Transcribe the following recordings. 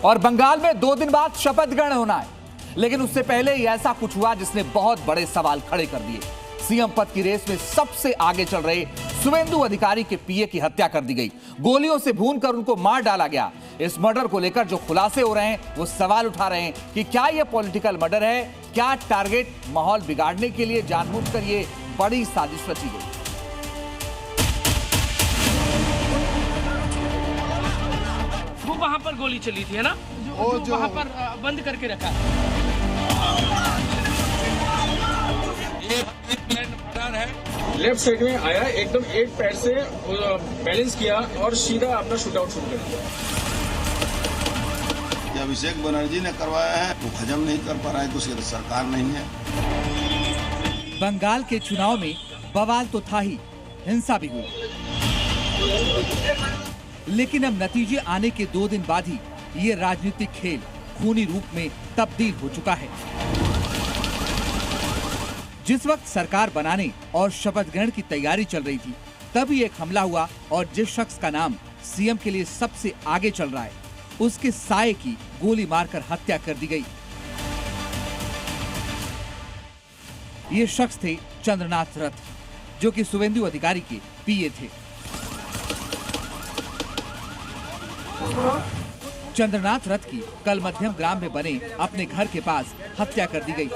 और बंगाल में 2 दिन बाद शपथ ग्रहण होना है, लेकिन उससे पहले ही ऐसा कुछ हुआ जिसने बहुत बड़े सवाल खड़े कर दिए। सीएम पद की रेस में सबसे आगे चल रहे शुभेंदु अधिकारी के पीए की हत्या कर दी गई, गोलियों से भूनकर उनको मार डाला गया। इस मर्डर को लेकर जो खुलासे हो रहे हैं वो सवाल उठा रहे हैं कि क्या यह पॉलिटिकल मर्डर है, क्या टारगेट माहौल बिगाड़ने के लिए जानबूझकर ये बड़ी साजिश रची गई। वो वहां पर गोली चली थी है ना, जो वहां पर बंद करके रखा है। लेफ्ट साइड में आया, एकदम एक पैर से बैलेंस किया और सीधा अपना शूट आउट शुरू कर दिया। अभिषेक बनर्जी ने करवाया है, वो हजम नहीं कर पा रहा है तो उसकी सरकार नहीं है। बंगाल के चुनाव में बवाल तो था ही, हिंसा भी हुई, लेकिन अब नतीजे आने के 2 दिन बाद ही ये राजनीतिक खेल खूनी रूप में तब्दील हो चुका है। जिस वक्त सरकार बनाने और शपथ ग्रहण की तैयारी चल रही थी, तभी एक हमला हुआ और जिस शख्स का नाम सीएम के लिए सबसे आगे चल रहा है, उसके साये की गोली मारकर हत्या कर दी गई। ये शख्स थे चंद्रनाथ रथ, जो कि शुभेंदु अधिकारी के पीए थे। चंद्रनाथ रथ की कल मध्यम ग्राम में बने अपने घर के पास हत्या कर दी गई।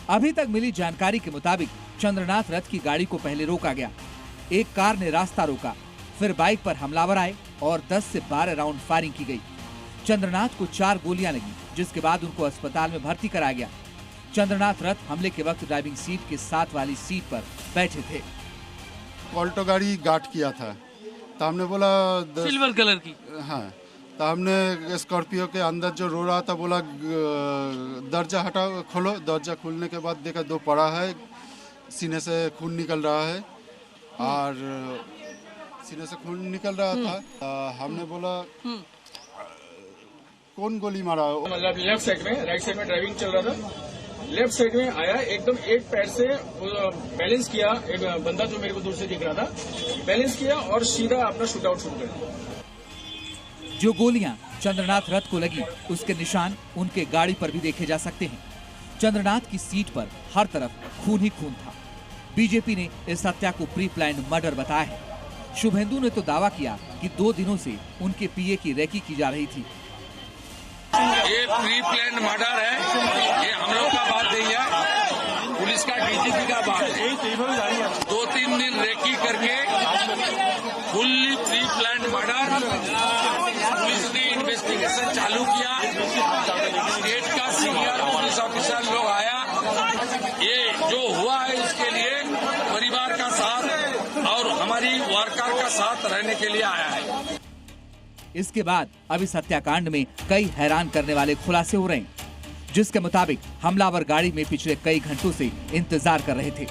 अभी तक मिली जानकारी के मुताबिक चंद्रनाथ रथ की गाड़ी को पहले रोका गया, एक कार ने रास्ता रोका, फिर बाइक पर हमलावर आए और 10 से 12 राउंड फायरिंग की गई। चंद्रनाथ को 4 गोलियां लगी, जिसके बाद उनको अस्पताल में भर्ती कराया गया। चंद्रनाथ रथ हमले के वक्त ड्राइविंग सीट के साथ वाली सीट पर बैठे थे। ऑल्टो गाड़ी गार्ड किया था, तो हमने बोला सिल्वर कलर की, हाँ, तो हमने स्कॉर्पियो के अंदर जो रो रहा था बोला दरजा हटा खोलो। दरजा खोलने के बाद देखा 2 पड़ा है, सीने से खून निकल रहा है और सीने से खून निकल रहा था। हमने बोला कौन गोली मारा? मतलब लेफ्ट साइड में, राइट साइड में ड्राइविंग चल रहा था, लेफ्ट साइड में आया, एकदम एक पैर से बैलेंस किया, एक बंदा जो मेरे को दूर से दिख रहा था, बैलेंस किया और सीधा अपना शूट आउट शुरू कर दिया। जो गोलियां चंद्रनाथ रथ को लगी, उसके निशान उनके गाड़ी पर भी देखे जा सकते हैं। चंद्रनाथ की सीट पर हर तरफ खून ही खून था। बीजेपी ने इस हत्या को प्री प्लान्ड मर्डर बताया है। शुभेंदु ने तो दावा किया कि 2 दिनों से उनके पीए की रेकी की जा रही थी। ये प्री प्लान मर्डर है, ये हम लोग का बात नहीं है, पुलिस का डीजीपी का बात है। 2-3 दिन रेकी करके fully pre plan murder, police ने इन्वेस्टिगेशन चालू किया, स्टेट का सीनियर पुलिस ऑफिसर लोग आया, ये जो हुआ है इसके लिए परिवार का साथ और हमारी वर्कर का साथ रहने के लिए आया है। इसके बाद अब इस हत्याकांड में कई हैरान करने वाले खुलासे हो रहे हैं, जिसके मुताबिक हमलावर गाड़ी में पिछले कई घंटों से इंतजार कर रहे थे।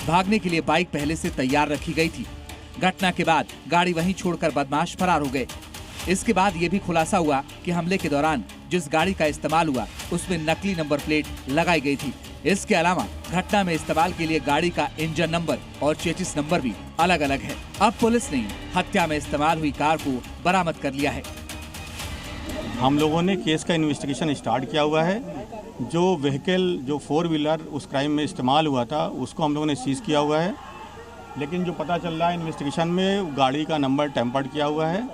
भागने के लिए बाइक पहले से तैयार रखी गई थी। घटना के बाद गाड़ी वहीं छोड़कर बदमाश फरार हो गए। इसके बाद ये भी खुलासा हुआ कि हमले के दौरान जिस गाड़ी का इस्तेमाल हुआ, उसमें नकली नंबर प्लेट लगाई गई थी। इसके अलावा घटना में इस्तेमाल के लिए गाड़ी का इंजन नंबर और चेसिस नंबर भी अलग अलग है। अब पुलिस ने हत्या में इस्तेमाल हुई कार को बरामद कर लिया है। हम लोगों ने केस का इन्वेस्टिगेशन स्टार्ट किया हुआ है। जो व्हीकल, जो 4 व्हीलर उस क्राइम में इस्तेमाल हुआ था, उसको हम लोगों ने सीज किया हुआ है। लेकिन जो पता चल रहा है इन्वेस्टिगेशन में, गाड़ी का नंबर टेम्पर्ड किया हुआ है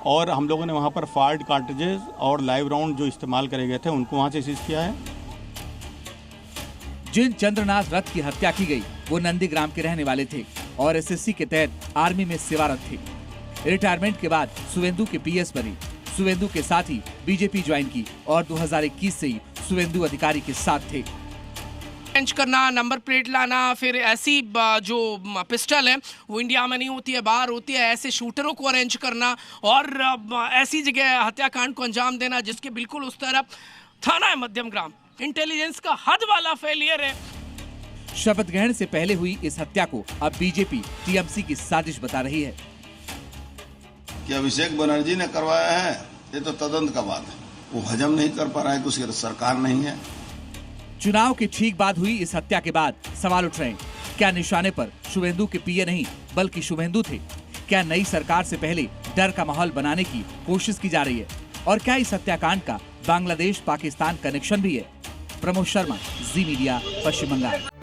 और हम लोगों ने वहाँ पर फायर्ड कार्ट्रिजेज और लाइव राउंड जो इस्तेमाल करे गए थे उनको वहाँ से सीज किया है। जिन चंद्रनाथ रथ की हत्या की गई वो नंदीग्राम के रहने वाले थे और एसएससी के तहत आर्मी में सेवारत थे। रिटायरमेंट के बाद शुभेंदु के पीएस बने। शुभेंदु के साथ ही बीजेपी ज्वाइन की और 2021 से ही शुभेंदु अधिकारी के साथ थे। अरेंज करना, नंबर प्लेट लाना, फिर ऐसी जो पिस्टल है वो इंडिया में नहीं होती है, बाहर होती है, ऐसे शूटरों को अरेंज करना और ऐसी जगह हत्याकांड को अंजाम देना जिसके बिल्कुल उस तरफ थाना है मध्यम ग्राम। इंटेलिजेंस का हद वाला फेलियर है। शपथ ग्रहण से पहले हुई इस हत्या को अब बीजेपी टीएमसी की साजिश बता रही है। कि अभिषेक बनर्जी ने करवाया है, ये तो तदंत का बात है, वो हजम नहीं कर पा रहा है तो उसकी सरकार नहीं है। चुनाव के ठीक बाद हुई इस हत्या के बाद सवाल उठ रहे हैं, क्या निशाने पर शुभेंदु के पीए नहीं बल्कि शुभेंदु थे? क्या नई सरकार से पहले डर का माहौल बनाने की कोशिश की जा रही है? और क्या इस हत्याकांड का बांग्लादेश पाकिस्तान कनेक्शन भी है? प्रमोद शर्मा, जी मीडिया, पश्चिम बंगाल।